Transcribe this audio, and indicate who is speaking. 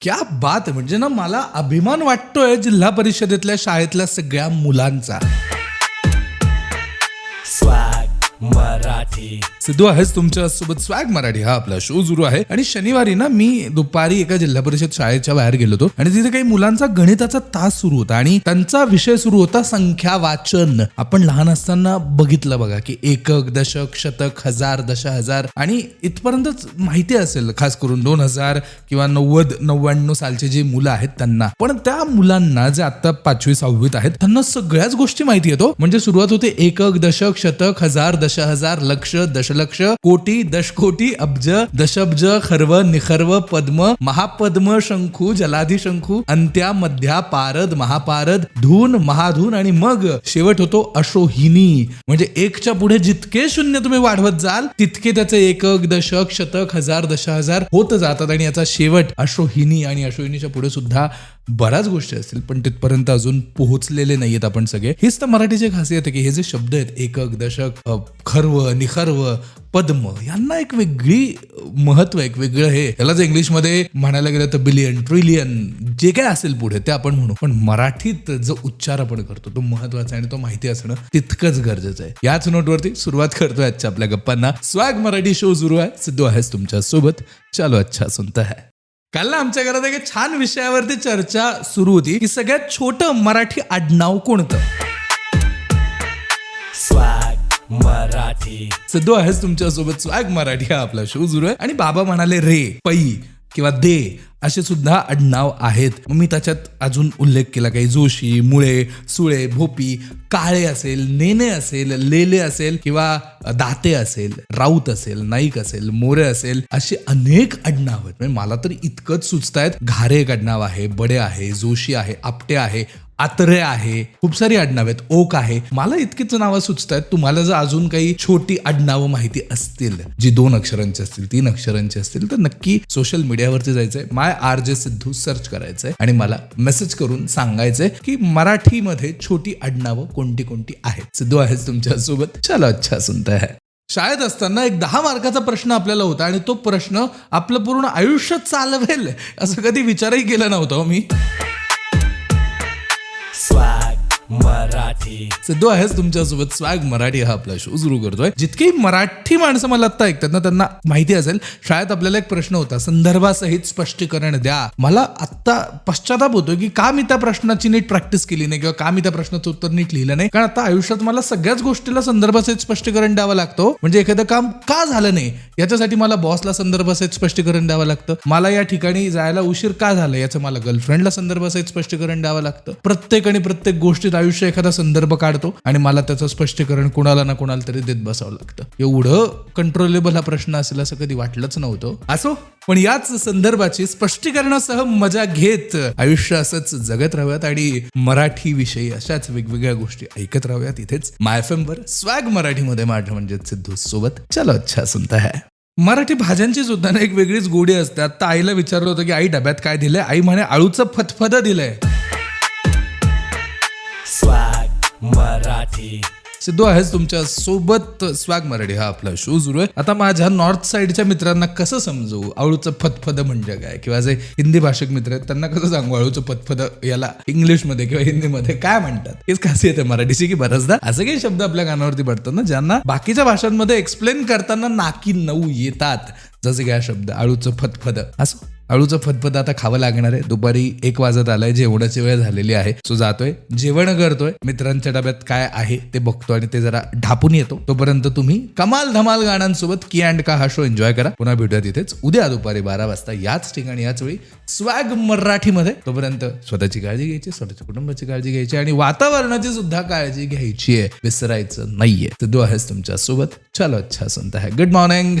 Speaker 1: क्या बात आहे. म्हणजे ना मला अभिमान वाटतोय जिल्हा परिषदेतल्या शाळेतल्या सगळ्या मुलांचा.
Speaker 2: स्वॅग मराठी.
Speaker 1: सिद्धू आहेच तुमच्या सोबत स्वॅग मराठी हा आपला शो सुरू आहे. आणि शनिवारी ना मी दुपारी एका जिल्हा परिषद शाळेच्या बाहेर गेलो होतो आणि तिथे काही मुलांचा गणिताचा तास सुरू होता आणि त्यांचा विषय सुरू होता संख्या वाचन. आपण लहान असताना बघितलं बघा की एकक, दशक, शतक, हजार, दशहजार आणि इथपर्यंतच माहिती असेल खास करून 2000 किंवा 90-99 सालचे जे मुलं आहेत त्यांना. पण त्या मुलांना जे आता 5वी 6वीत आहेत त्यांना सगळ्याच गोष्टी माहिती येतो. म्हणजे सुरुवात होते एकक, दशक, शतक, हजार, दशहजार, लक्ष, दशलक्ष, कोटी, दशकोटी, अब्ज, दशअब्ज, खर्व, निखर्व, पद्म, महापद्म, शंखू, जलाधी शंखू, अंत्या, मध्या, पारद, महापारद, धून, महाधून आणि मग शेवट होतो अशोहिनी. म्हणजे एकच्या पुढे जितके शून्य तुम्ही वाढवत जाल तितके त्याचे एकक, दशक, शतक, हजार, दशहजार होत जातात आणि याचा शेवट अशोहिनी. आणि अशोहिनीच्या पुढे सुद्धा बऱ्याच गोष्टी असतील पण तिथपर्यंत अजून पोहोचलेले नाहीयेत आपण सगळे. हीच तर मराठीची खासियत आहे की हे जे शब्द आहेत एकक, दशक, खर्व, निखर्व, पद्म, यांना एक वेगळी महत्व, एक वेगळं हे. याला जर इंग्लिशमध्ये म्हणायला गेलं तर बिलियन, ट्रिलियन, जे काय असेल पुढे ते आपण म्हणू. पण मराठीत जो उच्चार आपण करतो तो महत्वाचा आणि तो माहिती असणं तितकंच गरजेचं आहे. याच नोटवरती सुरुवात करतोय आजच्या आपल्या गप्पांना. स्वॅग मराठी शो सुरू आहे. सिद्धू आहेस तुमच्या सोबत. चलो अच्छा सुनता है. काल ना आमच्या घरात एक छान विषयावरती चर्चा सुरू होती की सगळ्यात छोटं मराठी आडनाव कोणतं.
Speaker 2: स्वॅग मराठी.
Speaker 1: सिद्धू आहेस तुमच्या सोबत. स्वॅग मराठी हा आपला शो सुरू आहे. आणि बाबा म्हणाले रे, पै किंवा दे असे सुद्धा आडनाव आहेत. मी त्याच्यात अजून उल्लेख केला काही जोशी, मुळे, सुळे, भोपी, काळे असेल, नेने असेल, लेले असेल किंवा दाते असेल, राऊत असेल, नाईक असेल, मोरे असेल, अशी अनेक आडनाव आहेत. म्हणजे मला तर इतकंच सुचतायत. घारे एक आडनाव आहे, बडे आहे, जोशी आहे, आपटे आहे, आत्रे आहे, खूप सारी आडनाव आहेत, ओक आहे. मला इतकीच नावं सुचतात. तुम्हाला जर अजून काही छोटी आडनावं माहिती असतील जी 2 अक्षरांची असतील, 3 अक्षरांची असतील तर नक्की सोशल मीडियावरती जायचंय, MyRJ सिद्धू सर्च करायचंय आणि मला मेसेज करून सांगायचंय की मराठीमध्ये छोटी आडनावं कोणती कोणती आहेत. सिद्धू आहेस तुमच्या सोबत. चलो अच्छा सुनता है. शाळेत असताना एक 10 मार्काचा प्रश्न आपल्याला होता आणि तो प्रश्न आपलं पूर्ण आयुष्य चालवेल असं कधी विचारही केला नव्हता मी.
Speaker 2: स्वॅग मराठी.
Speaker 1: सिद्धू आहेस तुमच्यासोबत. स्वॅग मराठी हा आपला शो सुरू करतोय. जितकी मराठी माणसं मला आता ऐकतात ना त्यांना माहिती असेल शाळेत आपल्याला एक प्रश्न होता, संदर्भासहित स्पष्टीकरण द्या. मला आत्ता पश्चाताप होतोय की का मी त्या प्रश्नाची नीट प्रॅक्टिस केली नाही किंवा का मी त्या प्रश्नाचं उत्तर नीट लिहिलं नाही. कारण आता आयुष्यात मला सगळ्याच गोष्टीला संदर्भासहित स्पष्टीकरण द्यावं लागतं. म्हणजे एखादं काम का झालं नाही याच्यासाठी मला बॉसला संदर्भासहित स्पष्टीकरण द्यावं लागतं. मला या ठिकाणी जायला उशीर का झालं याचं मला गर्लफ्रेंडला संदर्भासहित स्पष्टीकरण द्यावं लागतं. प्रत्येक गोष्टीत आयुष्य एखादा संदर्भ काढतो आणि मला त्याचं स्पष्टीकरण कुणाला ना कुणाला तरी देत बसावं लागतं. एवढं कंट्रोलेबल हा प्रश्न असेल असं कधी वाटलंच नव्हतं. असो, पण याच संदर्भाची स्पष्टीकरणासह मजा घेत आयुष्य असंच जगत राहूयात आणि मराठी विषयी अशाच वेगवेगळ्या गोष्टी ऐकत राहूयात इथेच MyFM वर स्वॅग मराठीमध्ये. माझं म्हणजे सिद्धू सोबत. चलो अच्छा सुनता है. मराठी भाज्यांची सुद्धा ना एक वेगळीच गोडी असते. आता आईला विचारलं होतं की आई डब्यात काय दिलंय. आई म्हणे आळूचं फतफद दिलंय.
Speaker 2: स्वॅग मराठी.
Speaker 1: सिद्धू आहेस तुमच्या सोबत. स्वॅग मराठी हा आपला शो सुरू आहे. आता माझ्या नॉर्थ साईडच्या मित्रांना कसं समजू आळूचं फतफद म्हणजे काय, किंवा जे हिंदी भाषक मित्र आहेत त्यांना कसं सांगू आळूचं फतफद याला इंग्लिशमध्ये किंवा हिंदीमध्ये काय म्हणतात. हेच खासियत आहे मराठीची की बऱ्याचदा असं काही शब्द आपल्या कानावरती पडतात ना ज्यांना बाकीच्या भाषांमध्ये एक्सप्लेन करताना नाकी नऊ येतात. जसे काय शब्द आळूचं फतफद. असं आळूचं फतफद आता खावं लागणार आहे. दुपारी 1 वाजत आलाय, जेवणाची वेळ झालेली आहे. सो जातोय, जेवण करतोय, मित्रांच्या डब्यात काय आहे ते बघतो आणि ते जरा ढापून येतो. तोपर्यंत तुम्ही कमाल धमाल गाण्यांसोबत की अँड का हा शो एन्जॉय करा. पुन्हा भेटूया तिथेच उद्या दुपारी 12 वाजता याच ठिकाणी याच वेळी स्वॅग मराठीमध्ये. तोपर्यंत स्वतःची काळजी घ्यायची, स्वतःच्या कुटुंबाची काळजी घ्यायची आणि वातावरणाची सुद्धा काळजी घ्यायची आहे. विसरायचं नाहीये. सिद्धू आहेस तुमच्या सोबत. चलो अच्छा सुनता है. Good morning.